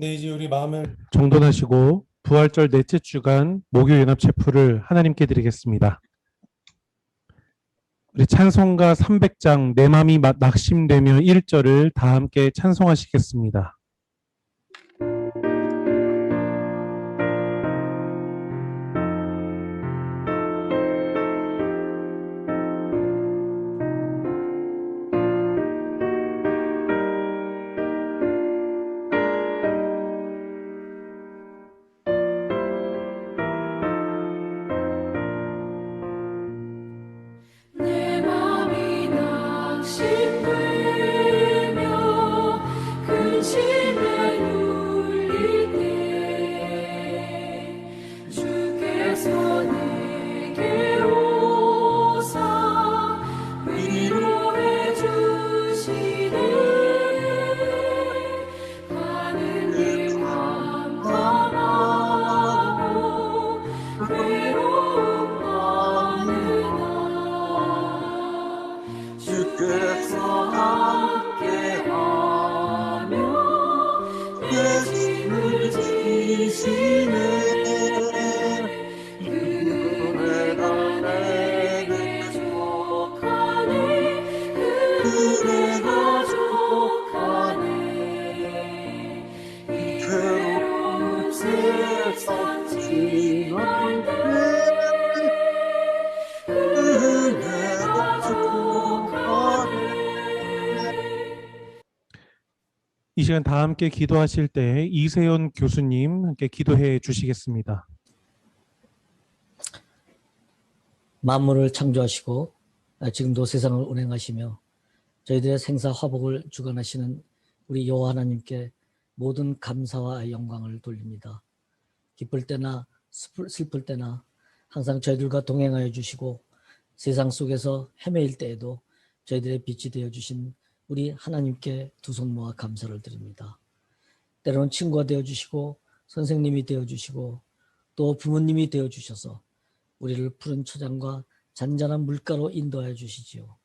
네, 이제 우리 마음을 정돈하시고 부활절 넷째 주간 목요 연합 체프를 하나님께 드리겠습니다. 우리 찬송가 300장 내 맘이 낙심되며 1절을 다 함께 찬송하시겠습니다. 이 시간 다 함께 기도하실 때 이세연 교수님 함께 기도해 주시겠습니다. 만물을 창조하시고 지금도 세상을 운행하시며 저희들의 생사 화복을 주관하시는 우리 여호와 하나님께 모든 감사와 영광을 돌립니다. 기쁠 때나 슬플 때나 항상 저희들과 동행하여 주시고 세상 속에서 헤매일 때에도 저희들의 빛이 되어주신 우리 하나님께 두 손 모아 감사를 드립니다. 때로는 친구가 되어주시고 선생님이 되어주시고 또 부모님이 되어주셔서 우리를 푸른 초장과 잔잔한 물가로 인도하여 주시지요.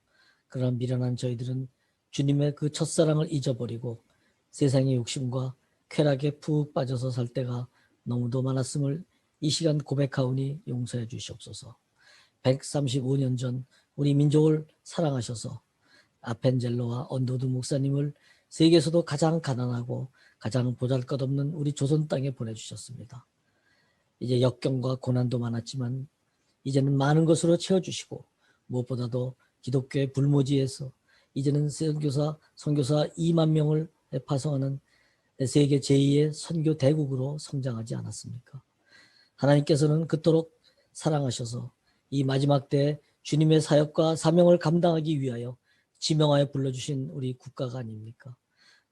그러나 미련한 저희들은 주님의 그 첫사랑을 잊어버리고 세상의 욕심과 쾌락에 푹 빠져서 살 때가 너무도 많았음을 이 시간 고백하오니 용서해 주시옵소서. 135년 전 우리 민족을 사랑하셔서 아펜젤로와 언도드 목사님을 세계에서도 가장 가난하고 가장 보잘것없는 우리 조선 땅에 보내주셨습니다. 이제 역경과 고난도 많았지만 이제는 많은 것으로 채워주시고 무엇보다도 기독교의 불모지에서 이제는 선교사 2만 명을 파송하는 세계 제2의 선교 대국으로 성장하지 않았습니까? 하나님께서는 그토록 사랑하셔서 이 마지막 때에 주님의 사역과 사명을 감당하기 위하여 지명하여 불러주신 우리 국가가 아닙니까?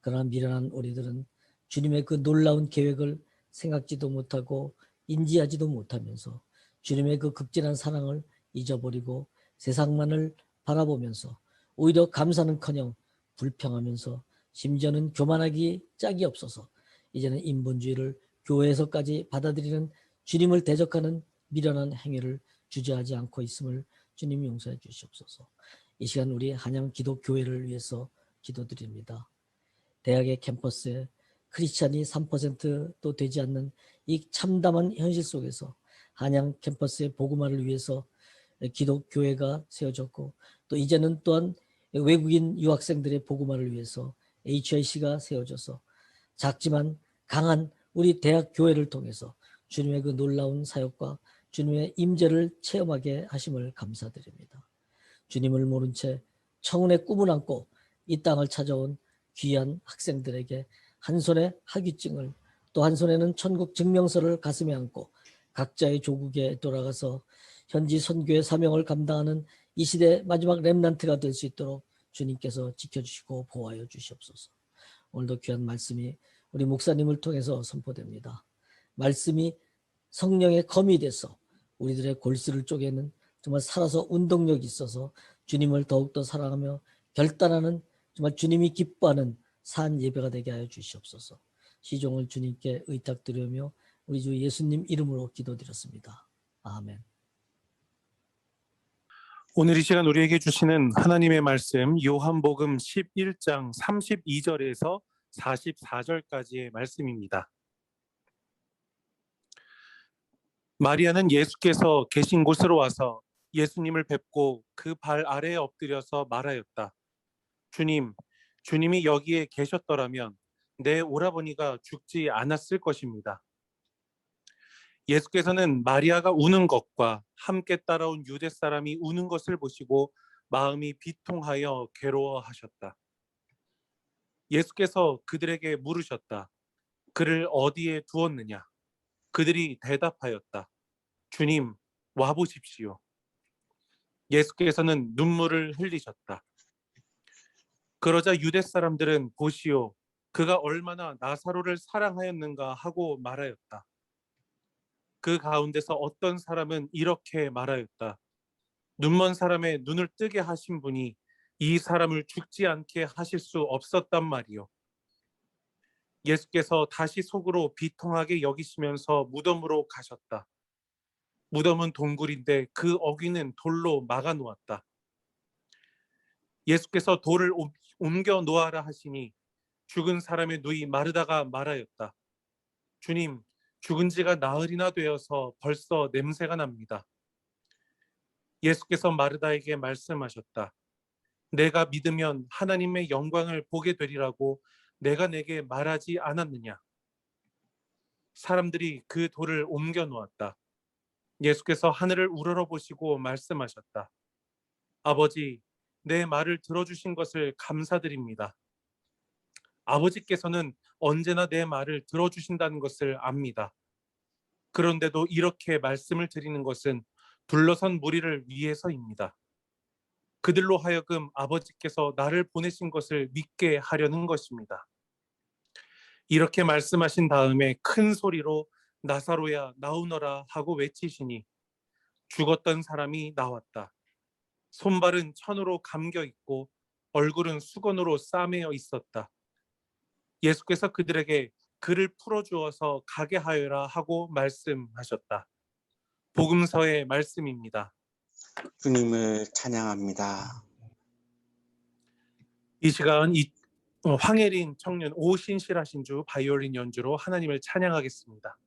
그러나 미련한 우리들은 주님의 그 놀라운 계획을 생각지도 못하고 인지하지도 못하면서 주님의 그 극진한 사랑을 잊어버리고 세상만을 바라보면서 오히려 감사는커녕 불평하면서 심지어는 교만하기 짝이 없어서 이제는 인본주의를 교회에서까지 받아들이는 주님을 대적하는 미련한 행위를 주저하지 않고 있음을 주님 용서해 주시옵소서. 이 시간 우리 한양 기독교회를 위해서 기도드립니다. 대학의 캠퍼스에 크리스찬이 3%도 되지 않는 이 참담한 현실 속에서 한양 캠퍼스의 복음화를 위해서 기독교회가 세워졌고 또 이제는 또한 외국인 유학생들의 복음화를 위해서 HIC가 세워져서 작지만 강한 우리 대학 교회를 통해서 주님의 그 놀라운 사역과 주님의 임재를 체험하게 하심을 감사드립니다. 주님을 모른 채 청운의 꿈을 안고 이 땅을 찾아온 귀한 학생들에게 한 손에 학위증을 또 한 손에는 천국 증명서를 가슴에 안고 각자의 조국에 돌아가서 현지 선교의 사명을 감당하는 이 시대 마지막 렘넌트가 될 수 있도록 주님께서 지켜주시고 보호하여 주시옵소서. 오늘도 귀한 말씀이 우리 목사님을 통해서 선포됩니다. 말씀이 성령의 검이 돼서 우리들의 골수를 쪼개는 정말 살아서 운동력이 있어서 주님을 더욱더 사랑하며 결단하는 정말 주님이 기뻐하는 산 예배가 되게 하여 주시옵소서. 시종을 주님께 의탁드리며 우리 주 예수님 이름으로 기도드렸습니다. 아멘. 오늘 이 시간 우리에게 주시는 하나님의 말씀 요한복음 11장 32절에서 44절까지의 말씀입니다. 마리아는 예수께서 계신 곳으로 와서 예수님을 뵙고 그 발 아래에 엎드려서 말하였다. 주님, 주님이 여기에 계셨더라면 내 오라버니가 죽지 않았을 것입니다. 예수께서는 마리아가 우는 것과 함께 따라온 유대 사람이 우는 것을 보시고 마음이 비통하여 괴로워하셨다. 예수께서 그들에게 물으셨다. 그를 어디에 두었느냐? 그들이 대답하였다. 주님, 와보십시오. 예수께서는 눈물을 흘리셨다. 그러자 유대 사람들은 보시오, 그가 얼마나 나사로를 사랑하였는가 하고 말하였다. 그 가운데서 어떤 사람은 이렇게 말하였다. 눈먼 사람의 눈을 뜨게 하신 분이 이 사람을 죽지 않게 하실 수 없었단 말이요. 예수께서 다시 속으로 비통하게 여기시면서 무덤으로 가셨다. 무덤은 동굴인데 그 어귀는 돌로 막아 놓았다. 예수께서 돌을 옮겨 놓아라 하시니 죽은 사람의 누이 마르다가 말하였다. 주님, 죽은 지가 나흘이나 되어서 벌써 냄새가 납니다. 예수께서 마르다에게 말씀하셨다. 내가 믿으면 하나님의 영광을 보게 되리라고 내가 내게 말하지 않았느냐. 사람들이 그 돌을 옮겨 놓았다. 예수께서 하늘을 우러러보시고 말씀하셨다. 아버지, 내 말을 들어주신 것을 감사드립니다. 아버지께서는 언제나 내 말을 들어주신다는 것을 압니다. 그런데도 이렇게 말씀을 드리는 것은 둘러선 무리를 위해서입니다. 그들로 하여금 아버지께서 나를 보내신 것을 믿게 하려는 것입니다. 이렇게 말씀하신 다음에 큰 소리로 나사로야 나오너라 하고 외치시니 죽었던 사람이 나왔다. 손발은 천으로 감겨 있고 얼굴은 수건으로 싸매어 있었다. 예수께서 그들에게 그를 풀어주어서 가게 하여라 하고 말씀하셨다. 복음서의 말씀입니다. 주님을 찬양합니다. 이 시간 황혜린 청년 오신실하신 주 바이올린 연주로 하나님을 찬양하겠습니다.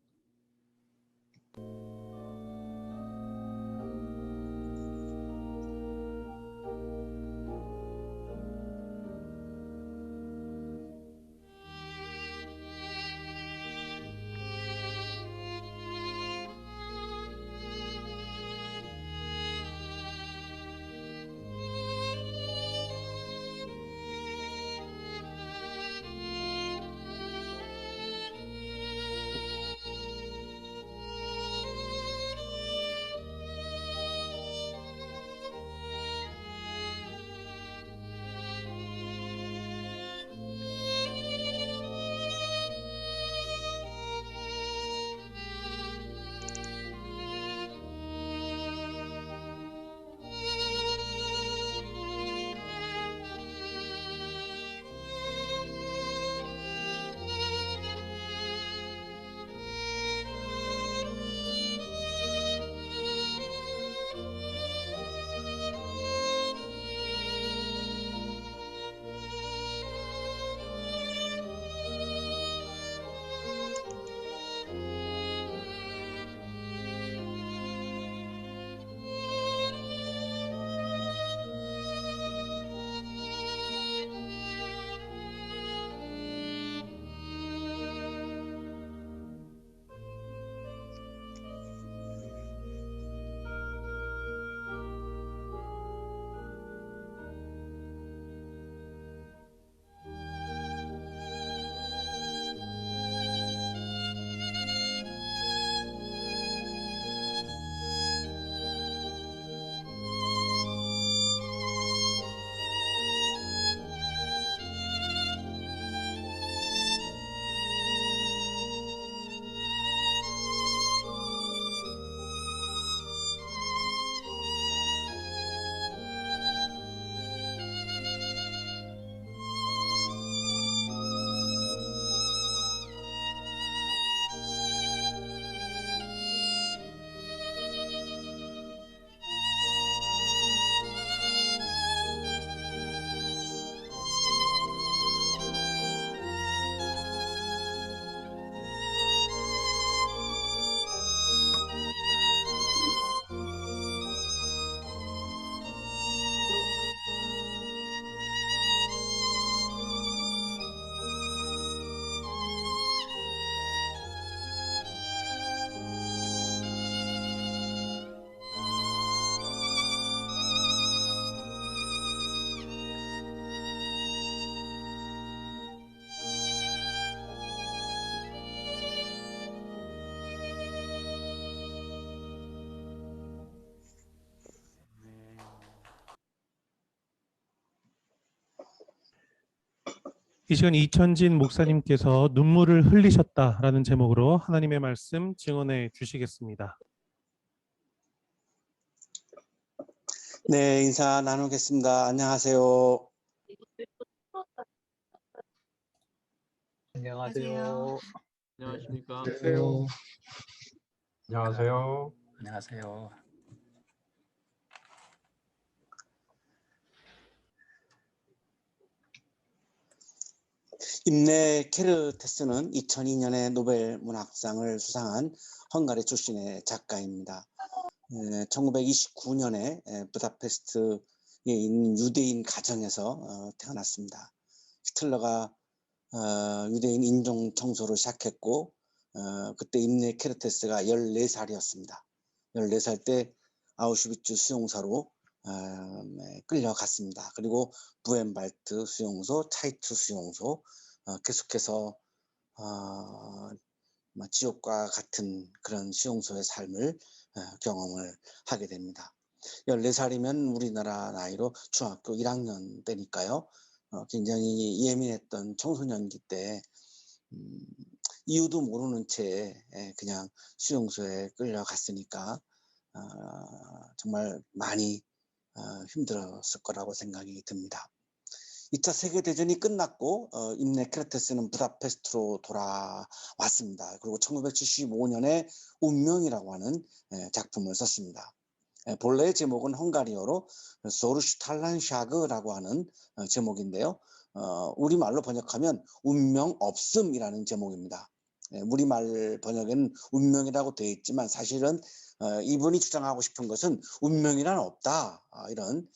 이 시간 이천진 목사님께서 눈물을 흘리셨다라는 제목으로 하나님의 말씀 증언해 주시겠습니다. 네, 인사 나누겠습니다. 안녕하세요. 안녕하세요. 안녕하십니까? 안녕하세요. 안녕하세요. 안녕하세요. 임내 케르테스는 2002년에 노벨 문학상을 수상한 헝가리 출신의 작가입니다. 1929년에 부다페스트에 있는 유대인 가정에서 태어났습니다. 히틀러가 유대인 인종 청소를 시작했고 그때 임내 케르테스가 14살이었습니다. 14살 때 아우슈비츠 수용소로 끌려갔습니다. 그리고 부엔발트 수용소, 차이트 수용소 계속해서 지옥과 같은 그런 수용소의 삶을 경험을 하게 됩니다. 14살이면 우리나라 나이로 중학교 1학년 때니까요. 굉장히 예민했던 청소년기 때 이유도 모르는 채 그냥 수용소에 끌려갔으니까 정말 많이 힘들었을 거라고 생각이 듭니다. 2차 세계대전이 끝났고 임내 케르테스는 부다페스트로 돌아왔습니다. 그리고 1975년에 운명이라고 하는 작품을 썼습니다. 본래의 제목은 헝가리어로 소르슈탈란샤그라고 하는 제목인데요. 우리말로 번역하면 운명 없음이라는 제목입니다. 우리말 번역에는 운명이라고 되어 있지만 사실은 이분이 주장하고 싶은 것은 운명이란 없다, 이런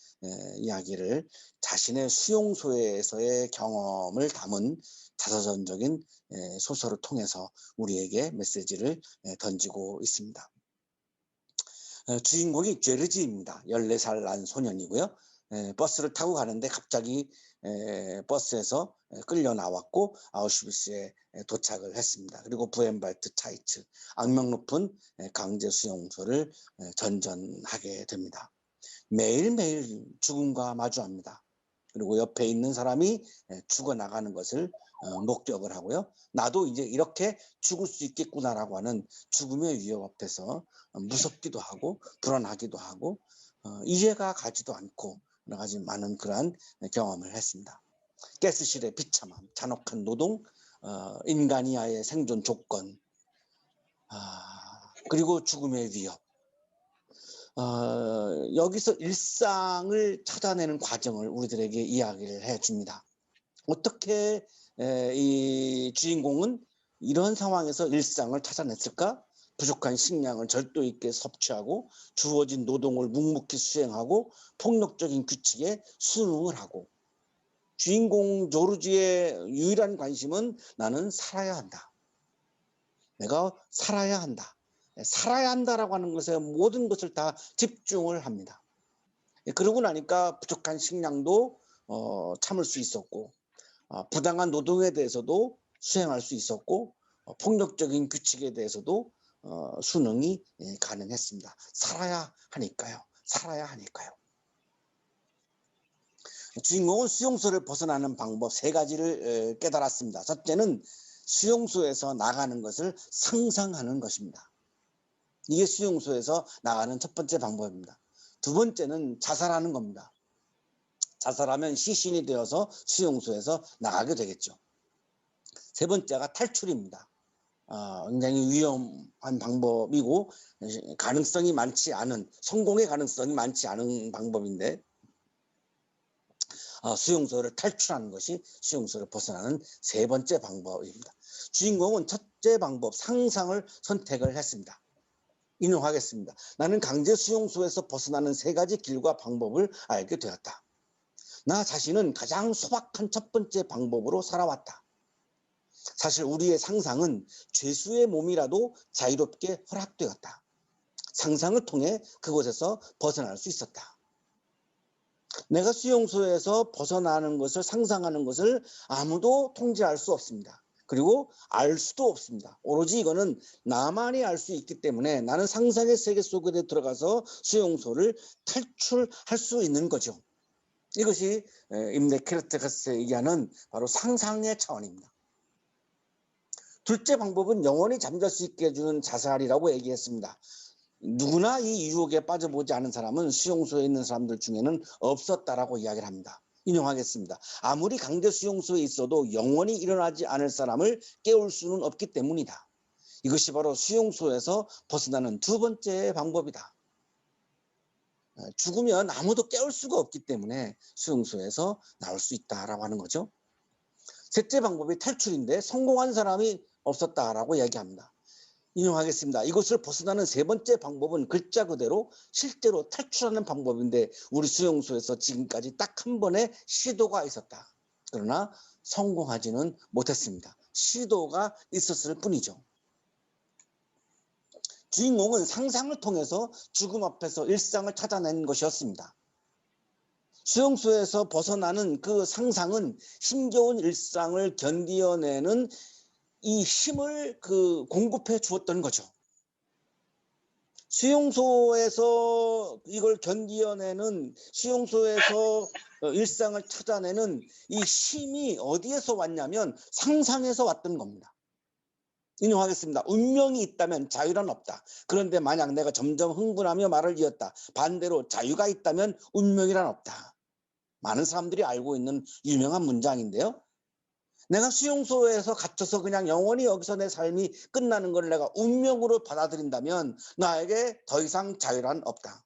이야기를 자신의 수용소에서의 경험을 담은 자서전적인 소설을 통해서 우리에게 메시지를 던지고 있습니다. 주인공이 죄르지입니다. 14살 난 소년이고요. 버스를 타고 가는데 갑자기 버스에서 끌려 나왔고 아우슈비츠에 도착을 했습니다. 그리고 부엔발트 차이츠, 악명 높은 강제 수용소를 전전하게 됩니다. 매일매일 죽음과 마주합니다. 그리고 옆에 있는 사람이 죽어나가는 것을 목격을 하고요. 나도 이제 이렇게 죽을 수 있겠구나라고 하는 죽음의 위협 앞에서 무섭기도 하고 불안하기도 하고 이해가 가지도 않고 여러 가지 많은 그러한 경험을 했습니다. 가스실의 비참함, 잔혹한 노동, 인간이야의 생존 조건, 그리고 죽음의 위협. 여기서 일상을 찾아내는 과정을 우리들에게 이야기를 해줍니다. 어떻게 이 주인공은 이런 상황에서 일상을 찾아냈을까? 부족한 식량을 절도 있게 섭취하고 주어진 노동을 묵묵히 수행하고 폭력적인 규칙에 순응을 하고 주인공 조르지의 유일한 관심은 나는 살아야 한다. 내가 살아야 한다. 살아야 한다라고 하는 것에 모든 것을 다 집중을 합니다. 그러고 나니까 부족한 식량도 참을 수 있었고 부당한 노동에 대해서도 수행할 수 있었고 폭력적인 규칙에 대해서도 순응이 가능했습니다. 살아야 하니까요. 살아야 하니까요. 주인공은 수용소를 벗어나는 방법 3가지를 깨달았습니다. 첫째는 수용소에서 나가는 것을 상상하는 것입니다. 이게 수용소에서 나가는 첫 번째 방법입니다. 두 번째는 자살하는 겁니다. 자살하면 시신이 되어서 수용소에서 나가게 되겠죠. 세 번째가 탈출입니다. 굉장히 위험한 방법이고 가능성이 많지 않은, 성공의 가능성이 많지 않은 방법인데 수용소를 탈출하는 것이 수용소를 벗어나는 3번째 방법입니다. 주인공은 첫째 방법 상상을 선택을 했습니다. 인용하겠습니다. 나는 강제 수용소에서 벗어나는 3가지 길과 방법을 알게 되었다. 나 자신은 가장 소박한 첫 번째 방법으로 살아왔다. 사실 우리의 상상은 죄수의 몸이라도 자유롭게 허락되었다. 상상을 통해 그곳에서 벗어날 수 있었다. 내가 수용소에서 벗어나는 것을 상상하는 것을 아무도 통제할 수 없습니다. 그리고 알 수도 없습니다. 오로지 이거는 나만이 알 수 있기 때문에 나는 상상의 세계 속에 들어가서 수용소를 탈출할 수 있는 거죠. 이것이 임내케르테스에 의하는 바로 상상의 차원입니다. 둘째 방법은 영원히 잠잘 수 있게 해주는 자살이라고 얘기했습니다. 누구나 이 유혹에 빠져보지 않은 사람은 수용소에 있는 사람들 중에는 없었다라고 이야기를 합니다. 인용하겠습니다. 아무리 강제 수용소에 있어도 영원히 일어나지 않을 사람을 깨울 수는 없기 때문이다. 이것이 바로 수용소에서 벗어나는 두 번째 방법이다. 죽으면 아무도 깨울 수가 없기 때문에 수용소에서 나올 수 있다라고 하는 거죠. 셋째 방법이 탈출인데 성공한 사람이 없었다라고 이야기합니다. 인용하겠습니다. 이것을 벗어나는 세 번째 방법은 글자 그대로 실제로 탈출하는 방법인데 우리 수용소에서 지금까지 딱 한 번의 시도가 있었다. 그러나 성공하지는 못했습니다. 시도가 있었을 뿐이죠. 주인공은 상상을 통해서 죽음 앞에서 일상을 찾아낸 것이었습니다. 수용소에서 벗어나는 그 상상은 힘겨운 일상을 견디어내는 이 힘을 공급해 주었던 거죠. 수용소에서 이걸 견디어내는, 수용소에서 일상을 찾아내는 이 힘이 어디에서 왔냐면 상상에서 왔던 겁니다. 인용하겠습니다. 운명이 있다면 자유란 없다. 그런데 만약 내가 점점 흥분하며 말을 이었다. 반대로 자유가 있다면 운명이란 없다. 많은 사람들이 알고 있는 유명한 문장인데요. 내가 수용소에서 갇혀서 그냥 영원히 여기서 내 삶이 끝나는 걸 내가 운명으로 받아들인다면 나에게 더 이상 자유란 없다.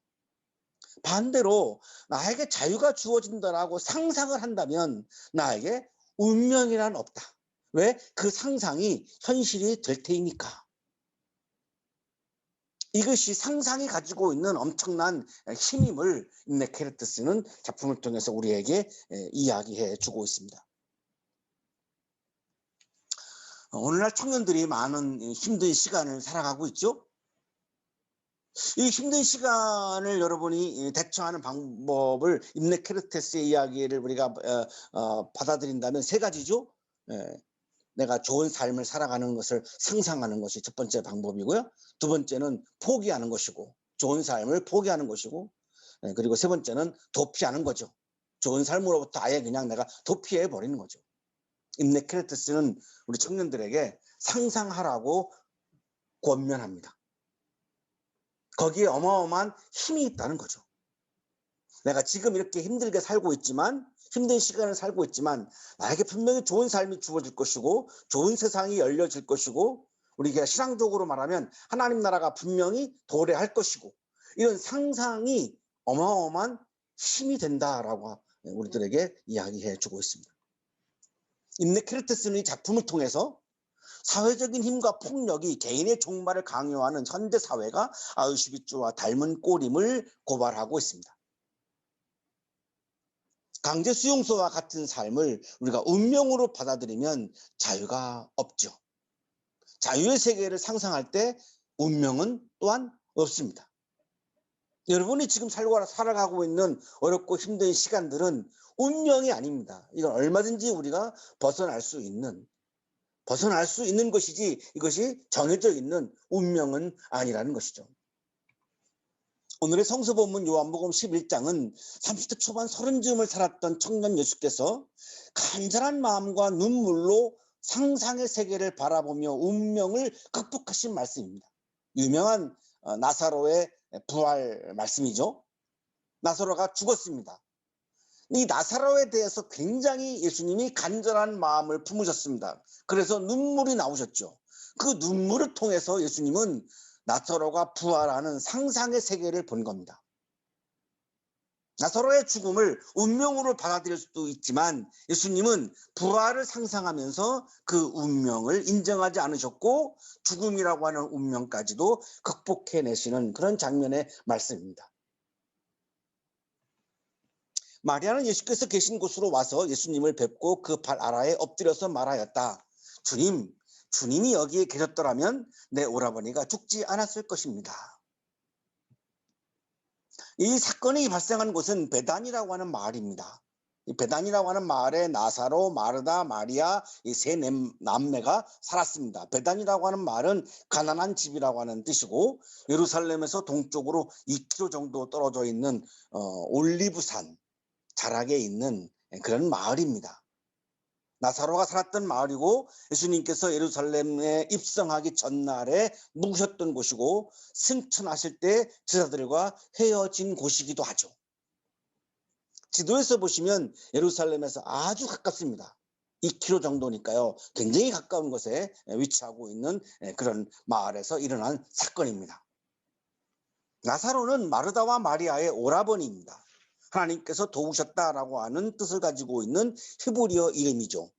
반대로 나에게 자유가 주어진다라고 상상을 한다면 나에게 운명이란 없다. 왜? 그 상상이 현실이 될 테이니까. 이것이 상상이 가지고 있는 엄청난 힘임을 임내케르테스는 작품을 통해서 우리에게 이야기해 주고 있습니다. 오늘날 청년들이 많은 힘든 시간을 살아가고 있죠. 이 힘든 시간을 여러분이 대처하는 방법을 임내케르테스의 이야기를 우리가 받아들인다면 세 가지죠. 내가 좋은 삶을 살아가는 것을 상상하는 것이 첫 번째 방법이고요. 두 번째는 포기하는 것이고, 좋은 삶을 포기하는 것이고, 그리고 세 번째는 도피하는 거죠. 좋은 삶으로부터 아예 그냥 내가 도피해 버리는 거죠. 임내케르테스는 우리 청년들에게 상상하라고 권면합니다. 거기에 어마어마한 힘이 있다는 거죠. 내가 지금 이렇게 힘들게 살고 있지만, 힘든 시간을 살고 있지만 나에게 분명히 좋은 삶이 주어질 것이고 좋은 세상이 열려질 것이고 우리가 신앙적으로 말하면 하나님 나라가 분명히 도래할 것이고 이런 상상이 어마어마한 힘이 된다라고 우리들에게 이야기해 주고 있습니다. 임내케르테스는 이 작품을 통해서 사회적인 힘과 폭력이 개인의 종말을 강요하는 현대 사회가 아우슈비츠와 닮은 꼴임을 고발하고 있습니다. 강제 수용소와 같은 삶을 우리가 운명으로 받아들이면 자유가 없죠. 자유의 세계를 상상할 때 운명은 또한 없습니다. 여러분이 지금 살아가고 있는 어렵고 힘든 시간들은 운명이 아닙니다. 이건 얼마든지 우리가 벗어날 수 있는 것이지 이것이 정해져 있는 운명은 아니라는 것이죠. 오늘의 성서 본문 요한복음 11장은 30대 초반 30쯤을 살았던 청년 예수께서 간절한 마음과 눈물로 상상의 세계를 바라보며 운명을 극복하신 말씀입니다. 유명한 나사로의 부활 말씀이죠. 나사로가 죽었습니다. 이 나사로에 대해서 굉장히 예수님이 간절한 마음을 품으셨습니다. 그래서 눈물이 나오셨죠. 그 눈물을 통해서 예수님은 나사로가 부활하는 상상의 세계를 본 겁니다. 나사로의 죽음을 운명으로 받아들일 수도 있지만 예수님은 부활을 상상하면서 그 운명을 인정하지 않으셨고 죽음이라고 하는 운명까지도 극복해내시는 그런 장면의 말씀입니다. 마리아는 예수께서 계신 곳으로 와서 예수님을 뵙고 그 발 아래에 엎드려서 말하였다. 주님이 여기에 계셨더라면 내 오라버니가 죽지 않았을 것입니다. 이 사건이 발생한 곳은 베단이라고 하는 마을입니다. 이 베단이라고 하는 마을에 나사로, 마르다, 마리아 이 세 남매가 살았습니다. 베단이라고 하는 마을은 가난한 집이라고 하는 뜻이고 예루살렘에서 동쪽으로 2km 정도 떨어져 있는 올리브산, 자락에 있는 그런 마을입니다. 나사로가 살았던 마을이고 예수님께서 예루살렘에 입성하기 전날에 묵으셨던 곳이고 승천하실 때 제자들과 헤어진 곳이기도 하죠. 지도에서 보시면 예루살렘에서 아주 가깝습니다. 2km 정도니까요. 굉장히 가까운 곳에 위치하고 있는 그런 마을에서 일어난 사건입니다. 나사로는 마르다와 마리아의 오라버니입니다. 하나님께서 도우셨다라고 하는 뜻을 가지고 있는 히브리어 이름이죠.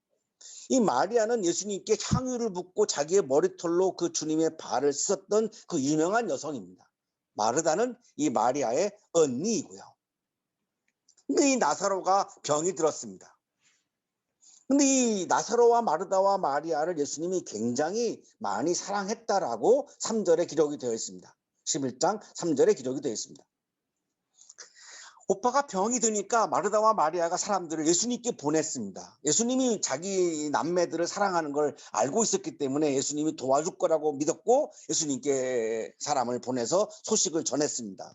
이 마리아는 예수님께 향유를 붓고 자기의 머리털로 그 주님의 발을 씻었던 그 유명한 여성입니다. 마르다는 이 마리아의 언니이고요. 근데 이 나사로가 병이 들었습니다. 근데 이 나사로와 마르다와 마리아를 예수님이 굉장히 많이 사랑했다라고 3절에 기록이 되어 있습니다. 11장 3절에 기록이 되어 있습니다. 오빠가 병이 드니까 마르다와 마리아가 사람들을 예수님께 보냈습니다. 예수님이 자기 남매들을 사랑하는 걸 알고 있었기 때문에 예수님이 도와줄 거라고 믿었고 예수님께 사람을 보내서 소식을 전했습니다.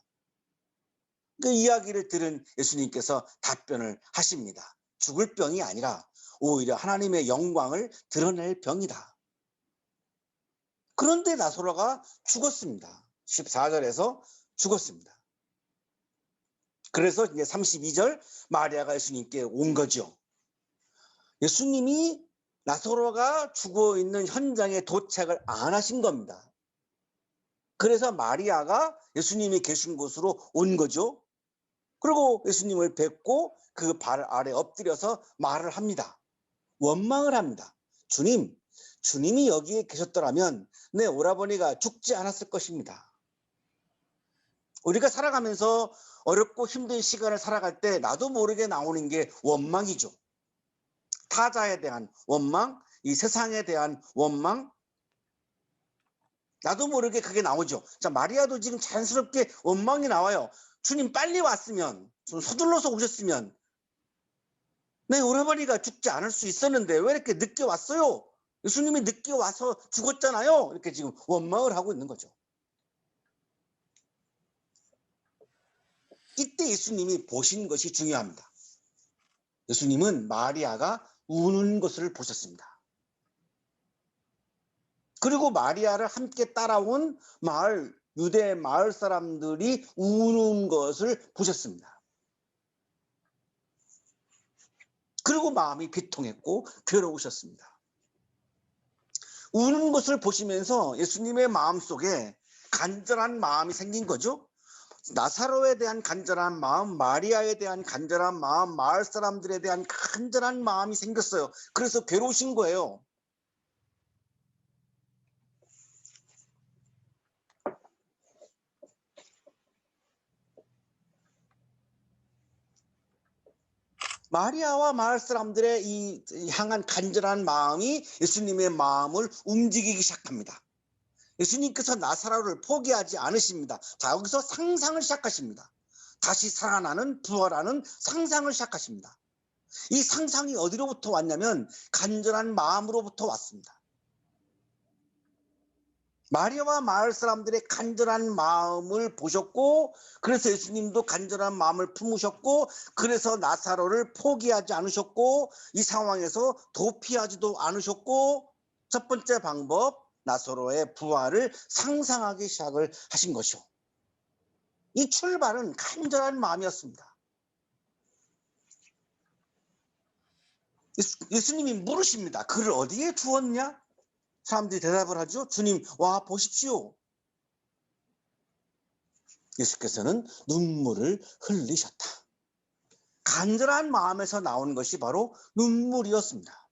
그 이야기를 들은 예수님께서 답변을 하십니다. 죽을 병이 아니라 오히려 하나님의 영광을 드러낼 병이다. 그런데 나사로가 죽었습니다. 14절에서 죽었습니다. 그래서 이제 32절 마리아가 예수님께 온 거죠. 예수님이 나사로가 죽어 있는 현장에 도착을 안 하신 겁니다. 그래서 마리아가 예수님이 계신 곳으로 온 거죠. 그리고 예수님을 뵙고 그 발 아래 엎드려서 말을 합니다. 원망을 합니다. 주님이 여기에 계셨더라면 내 오라버니가 죽지 않았을 것입니다. 우리가 살아가면서 어렵고 힘든 시간을 살아갈 때 나도 모르게 나오는 게 원망이죠. 타자에 대한 원망, 이 세상에 대한 원망, 나도 모르게 그게 나오죠. 자, 마리아도 지금 자연스럽게 원망이 나와요. 주님 빨리 왔으면, 좀 서둘러서 오셨으면 내 오라버니가 죽지 않을 수 있었는데 왜 이렇게 늦게 왔어요? 예수님이 늦게 와서 죽었잖아요. 이렇게 지금 원망을 하고 있는 거죠. 이때 예수님이 보신 것이 중요합니다. 예수님은 마리아가 우는 것을 보셨습니다. 그리고 마리아를 함께 따라온 유대 마을 사람들이 우는 것을 보셨습니다. 그리고 마음이 비통했고 괴로우셨습니다. 우는 것을 보시면서 예수님의 마음속에 간절한 마음이 생긴 거죠. 나사로에 대한 간절한 마음, 마리아에 대한 간절한 마음, 마을 사람들에 대한 간절한 마음이 생겼어요. 그래서 괴로우신 거예요. 마리아와 마을 사람들의 이 향한 간절한 마음이 예수님의 마음을 움직이기 시작합니다. 예수님께서 나사로를 포기하지 않으십니다. 자, 여기서 상상을 시작하십니다. 다시 살아나는 부활하는 상상을 시작하십니다. 이 상상이 어디로부터 왔냐면 간절한 마음으로부터 왔습니다. 마리아와 마을 사람들의 간절한 마음을 보셨고 그래서 예수님도 간절한 마음을 품으셨고 그래서 나사로를 포기하지 않으셨고 이 상황에서 도피하지도 않으셨고 첫 번째 방법 나사로의 부활을 상상하기 시작을 하신 것이요. 이 출발은 간절한 마음이었습니다. 예수님이 물으십니다. 그를 어디에 두었냐? 사람들이 대답을 하죠. 주님, 와 보십시오. 예수께서는 눈물을 흘리셨다. 간절한 마음에서 나온 것이 바로 눈물이었습니다.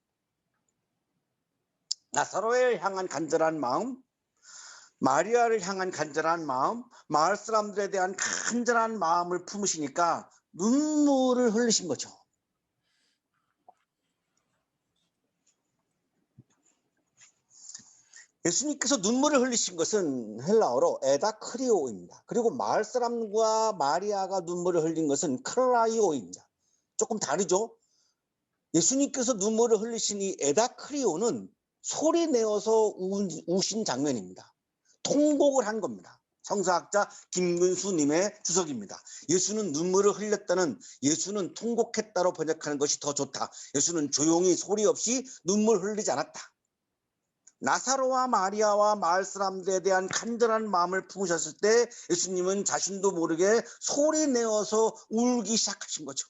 나사로를 향한 간절한 마음, 마리아를 향한 간절한 마음, 마을 사람들에 대한 간절한 마음을 품으시니까 눈물을 흘리신 거죠. 예수님께서 눈물을 흘리신 것은 헬라어로 에다크리오입니다. 그리고 마을 사람과 마리아가 눈물을 흘린 것은 클라이오입니다. 조금 다르죠? 예수님께서 눈물을 흘리신 이 에다크리오는 소리 내어서 우신 장면입니다. 통곡을 한 겁니다. 성서학자 김근수님의 주석입니다. 예수는 눈물을 흘렸다는, 예수는 통곡했다로 번역하는 것이 더 좋다. 예수는 조용히 소리 없이 눈물 흘리지 않았다. 나사로와 마리아와 마을 사람들에 대한 간절한 마음을 품으셨을 때 예수님은 자신도 모르게 소리 내어서 울기 시작하신 거죠.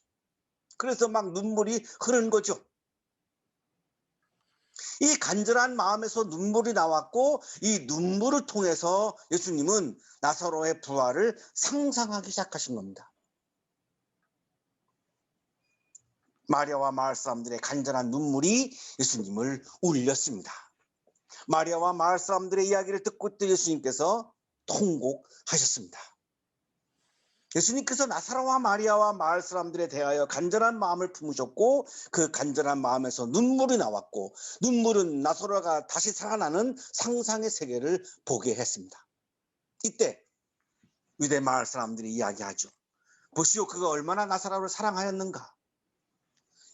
그래서 막 눈물이 흐르는 거죠. 이 간절한 마음에서 눈물이 나왔고, 이 눈물을 통해서 예수님은 나사로의 부활을 상상하기 시작하신 겁니다. 마리아와 마을 사람들의 간절한 눈물이 예수님을 울렸습니다. 마리아와 마을 사람들의 이야기를 듣고 있던 예수님께서 통곡하셨습니다. 예수님께서 나사로와 마리아와 마을 사람들에 대하여 간절한 마음을 품으셨고, 그 간절한 마음에서 눈물이 나왔고, 눈물은 나사로가 다시 살아나는 상상의 세계를 보게 했습니다. 이때 유대 마을 사람들이 이야기하죠. 보시오, 그가 얼마나 나사로를 사랑하였는가.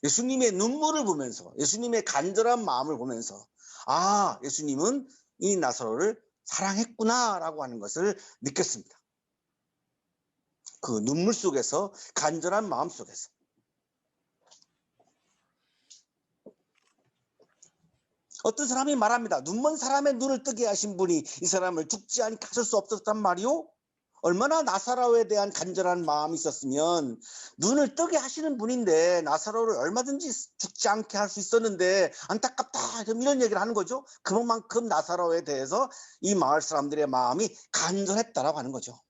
예수님의 눈물을 보면서, 예수님의 간절한 마음을 보면서, 아, 예수님은 이 나사로를 사랑했구나라고 하는 것을 느꼈습니다. 그 눈물 속에서, 간절한 마음 속에서. 어떤 사람이 말합니다. 눈먼 사람의 눈을 뜨게 하신 분이 이 사람을 죽지 않게 하실 수 없었단 말이오? 얼마나 나사로에 대한 간절한 마음이 있었으면 눈을 뜨게 하시는 분인데 나사로를 얼마든지 죽지 않게 할 수 있었는데 안타깝다, 이런 얘기를 하는 거죠. 그만큼 나사로에 대해서 이 마을 사람들의 마음이 간절했다라고 하는 거죠.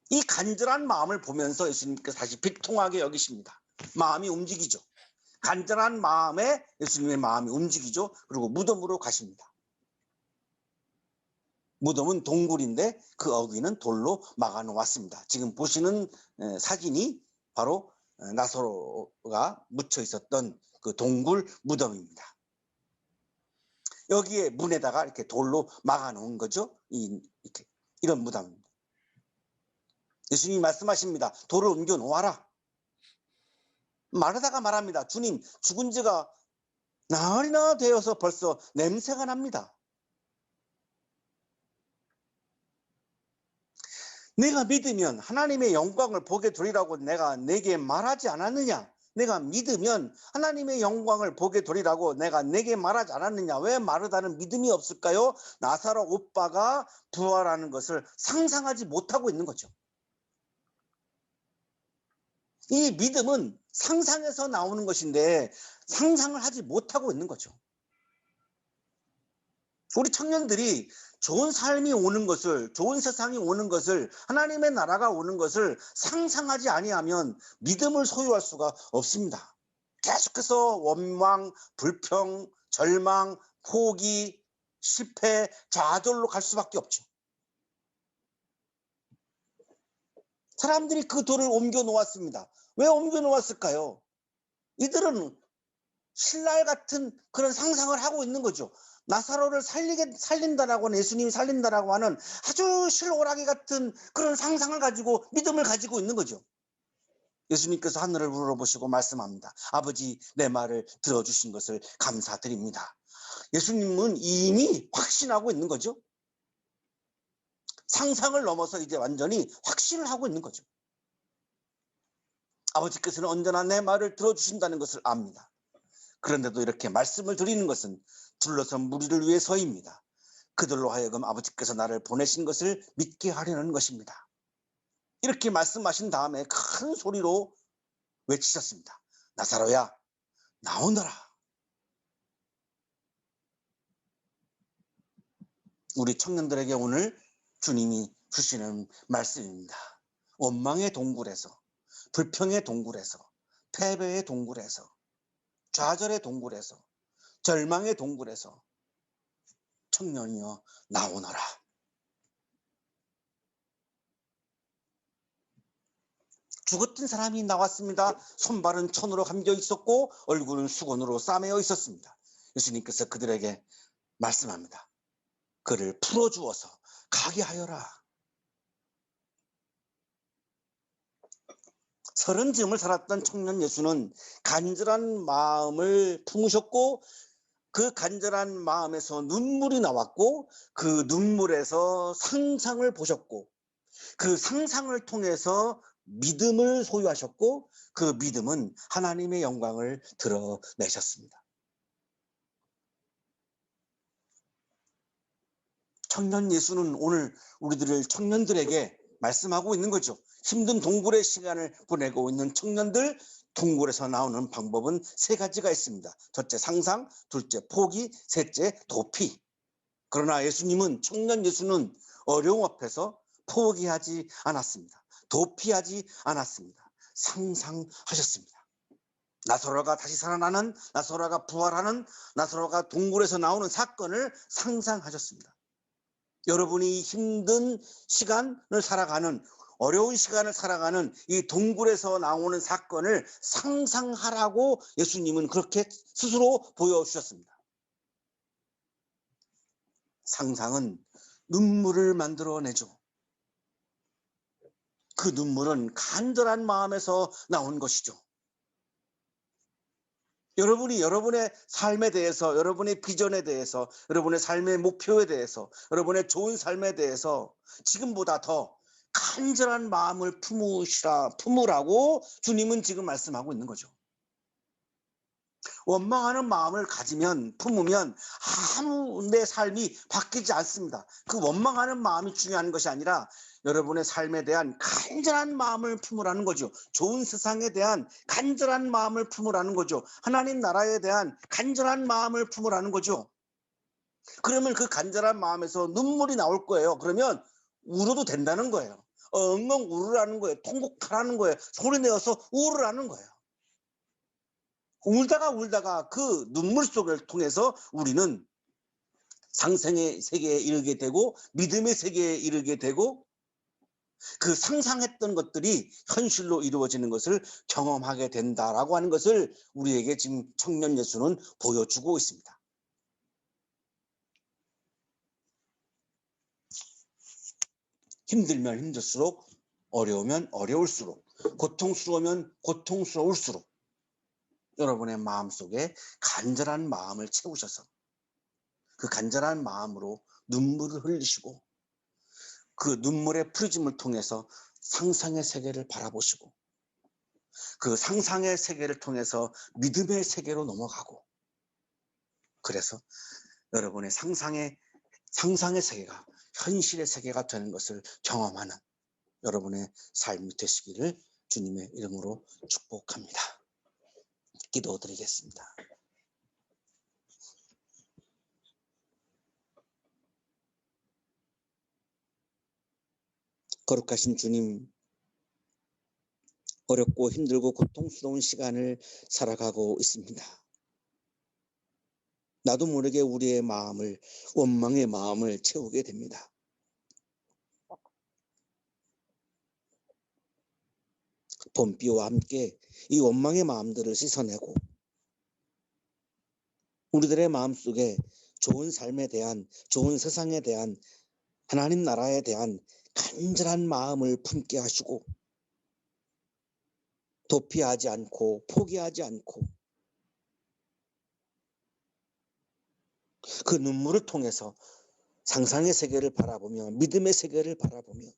이 간절한 마음을 보면서 예수님께서 다시 비통하게 여기십니다. 마음이 움직이죠. 간절한 마음에 예수님의 마음이 움직이죠. 그리고 무덤으로 가십니다. 무덤은 동굴인데 그 어귀는 돌로 막아 놓았습니다. 지금 보시는 사진이 바로 나사로가 묻혀 있었던 그 동굴 무덤입니다. 여기에 문에다가 이렇게 돌로 막아 놓은 거죠. 이렇게 이런 무덤입니다. 예수님이 말씀하십니다. 돌을 옮겨 놓아라. 마르다가 말합니다. 주님, 죽은 지가 나흘이나 되어서 벌써 냄새가 납니다. 내가 믿으면 하나님의 영광을 보게 되리라고 내가 내게 말하지 않았느냐? 내가 믿으면 하나님의 영광을 보게 되리라고 내가 내게 말하지 않았느냐? 왜 마르다는 믿음이 없을까요? 나사로 오빠가 부활하는 것을 상상하지 못하고 있는 거죠. 이 믿음은 상상에서 나오는 것인데 상상을 하지 못하고 있는 거죠. 우리 청년들이 좋은 삶이 오는 것을, 좋은 세상이 오는 것을, 하나님의 나라가 오는 것을 상상하지 아니하면 믿음을 소유할 수가 없습니다. 계속해서 원망, 불평, 절망, 포기, 실패, 좌절로 갈 수밖에 없죠. 사람들이 그 돌을 옮겨 놓았습니다. 왜 옮겨 놓았을까요? 이들은 신랄 같은 그런 상상을 하고 있는 거죠. 나사로를 살린다라고 하는, 예수님이 살린다라고 하는 아주 실오라기 같은 그런 상상을 가지고 믿음을 가지고 있는 거죠. 예수님께서 하늘을 우러러보시고 말씀합니다. 아버지, 내 말을 들어주신 것을 감사드립니다. 예수님은 이미 확신하고 있는 거죠. 상상을 넘어서 이제 완전히 확신을 하고 있는 거죠. 아버지께서는 언제나 내 말을 들어주신다는 것을 압니다. 그런데도 이렇게 말씀을 드리는 것은 둘러선 무리를 위해서입니다. 그들로 하여금 아버지께서 나를 보내신 것을 믿게 하려는 것입니다. 이렇게 말씀하신 다음에 큰 소리로 외치셨습니다. 나사로야, 나오너라. 우리 청년들에게 오늘 주님이 주시는 말씀입니다. 원망의 동굴에서, 불평의 동굴에서, 패배의 동굴에서, 좌절의 동굴에서, 절망의 동굴에서 청년이여 나오너라. 죽었던 사람이 나왔습니다. 손발은 천으로 감겨 있었고 얼굴은 수건으로 싸매어 있었습니다. 예수님께서 그들에게 말씀합니다. 그를 풀어주어서 가게 하여라. 30쯤을 살았던 청년 예수는 간절한 마음을 품으셨고 그 간절한 마음에서 눈물이 나왔고 그 눈물에서 상상을 보셨고 그 상상을 통해서 믿음을 소유하셨고 그 믿음은 하나님의 영광을 드러내셨습니다. 청년 예수는 오늘 우리들을 청년들에게 말씀하고 있는 거죠. 힘든 동굴의 시간을 보내고 있는 청년들, 동굴에서 나오는 방법은 세 가지가 있습니다. 첫째 상상, 둘째 포기, 셋째 도피. 그러나 예수님은, 청년 예수는 어려움 앞에서 포기하지 않았습니다. 도피하지 않았습니다. 상상하셨습니다. 나사로가 다시 살아나는, 나사로가 부활하는, 나사로가 동굴에서 나오는 사건을 상상하셨습니다. 여러분이 힘든 시간을 살아가는, 어려운 시간을 살아가는 이 동굴에서 나오는 사건을 상상하라고 예수님은 그렇게 스스로 보여주셨습니다. 상상은 눈물을 만들어내죠. 그 눈물은 간절한 마음에서 나온 것이죠. 여러분이 여러분의 삶에 대해서, 여러분의 비전에 대해서, 여러분의 삶의 목표에 대해서, 여러분의 좋은 삶에 대해서 지금보다 더 간절한 마음을 품으라고 주님은 지금 말씀하고 있는 거죠. 원망하는 마음을 가지면, 품으면 아무 내 삶이 바뀌지 않습니다. 그 원망하는 마음이 중요한 것이 아니라 여러분의 삶에 대한 간절한 마음을 품으라는 거죠. 좋은 세상에 대한 간절한 마음을 품으라는 거죠. 하나님 나라에 대한 간절한 마음을 품으라는 거죠. 그러면 그 간절한 마음에서 눈물이 나올 거예요. 그러면 울어도 된다는 거예요. 엉엉 울으라는 거예요. 통곡하라는 거예요. 소리 내어서 울으라는 거예요. 울다가 그 눈물 속을 통해서 우리는 상생의 세계에 이르게 되고 믿음의 세계에 이르게 되고 그 상상했던 것들이 현실로 이루어지는 것을 경험하게 된다라고 하는 것을 우리에게 지금 청년 예수는 보여주고 있습니다. 힘들면 힘들수록, 어려우면 어려울수록, 고통스러우면 고통스러울수록 여러분의 마음속에 간절한 마음을 채우셔서 그 간절한 마음으로 눈물을 흘리시고 그 눈물의 프리즘을 통해서 상상의 세계를 바라보시고 그 상상의 세계를 통해서 믿음의 세계로 넘어가고, 그래서 여러분의 상상의 세계가 현실의 세계가 되는 것을 경험하는 여러분의 삶이 되시기를 주님의 이름으로 축복합니다. 기도드리겠습니다. 거룩하신 주님, 어렵고 힘들고 고통스러운 시간을 살아가고 있습니다. 나도 모르게 우리의 마음을, 원망의 마음을 채우게 됩니다. 봄비와 함께 이 원망의 마음들을 씻어내고 우리들의 마음속에 좋은 삶에 대한, 좋은 세상에 대한, 하나님 나라에 대한 간절한 마음을 품게 하시고 도피하지 않고 포기하지 않고 그 눈물을 통해서 상상의 세계를 바라보며 믿음의 세계를 바라보며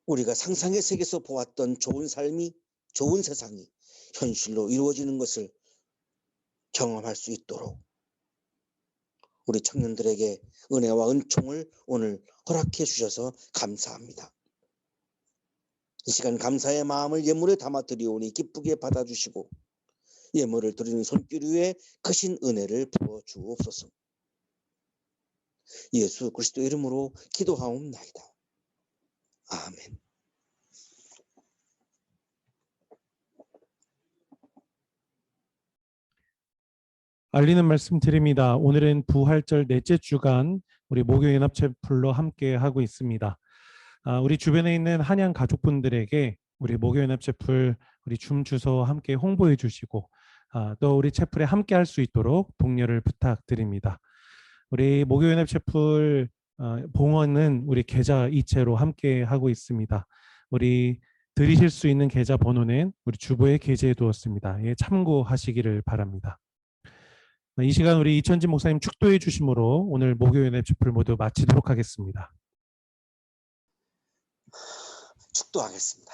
우리가 상상의 세계에서 보았던 좋은 삶이, 좋은 세상이 현실로 이루어지는 것을 경험할 수 있도록 우리 청년들에게 은혜와 은총을 오늘 허락해 주셔서 감사합니다. 이 시간 감사의 마음을 예물에 담아 드리오니 기쁘게 받아주시고 예물을 드리는 손길 위에 크신 은혜를 부어 주옵소서. 예수 그리스도 이름으로 기도하옵나이다. 아멘. 알리는 말씀 드립니다. 오늘은 부활절 넷째 주간 우리 목요연합체풀로 함께 하고 있습니다. 우리 주변에 있는 한양 가족분들에게 우리 목요연합체풀 우리 줌 주소 함께 홍보해 주시고 또 우리 채플에 함께 할 수 있도록 독려를 부탁드립니다. 우리 목요연합체풀 봉헌은 우리 계좌 이체로 함께 하고 있습니다. 우리 들으실 수 있는 계좌 번호는 우리 주보에 게재해 두었습니다. 예, 참고하시기를 바랍니다. 이 시간 우리 이천진 목사님 축도해 주심으로 오늘 목요일의 집회를 모두 마치도록 하겠습니다. 축도하겠습니다.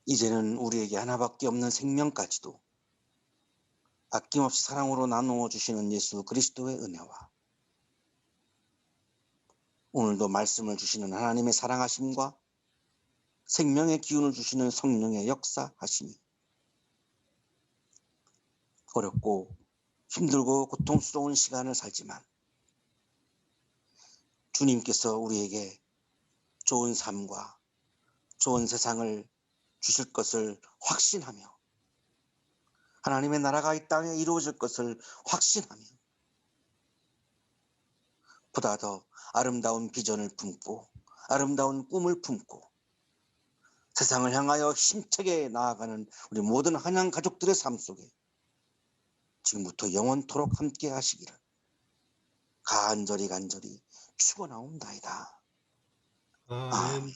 이제는 우리에게 하나밖에 없는 생명까지도 아낌없이 사랑으로 나누어 주시는 예수 그리스도의 은혜와 오늘도 말씀을 주시는 하나님의 사랑하심과 생명의 기운을 주시는 성령의 역사하심이 어렵고 힘들고 고통스러운 시간을 살지만 주님께서 우리에게 좋은 삶과 좋은 세상을 주실 것을 확신하며 하나님의 나라가 이 땅에 이루어질 것을 확신하며 보다 더 아름다운 비전을 품고 아름다운 꿈을 품고 세상을 향하여 힘차게 나아가는 우리 모든 한양 가족들의 삶 속에 지금부터 영원토록 함께 하시기를 간절히 축원하옵나이다. 아멘.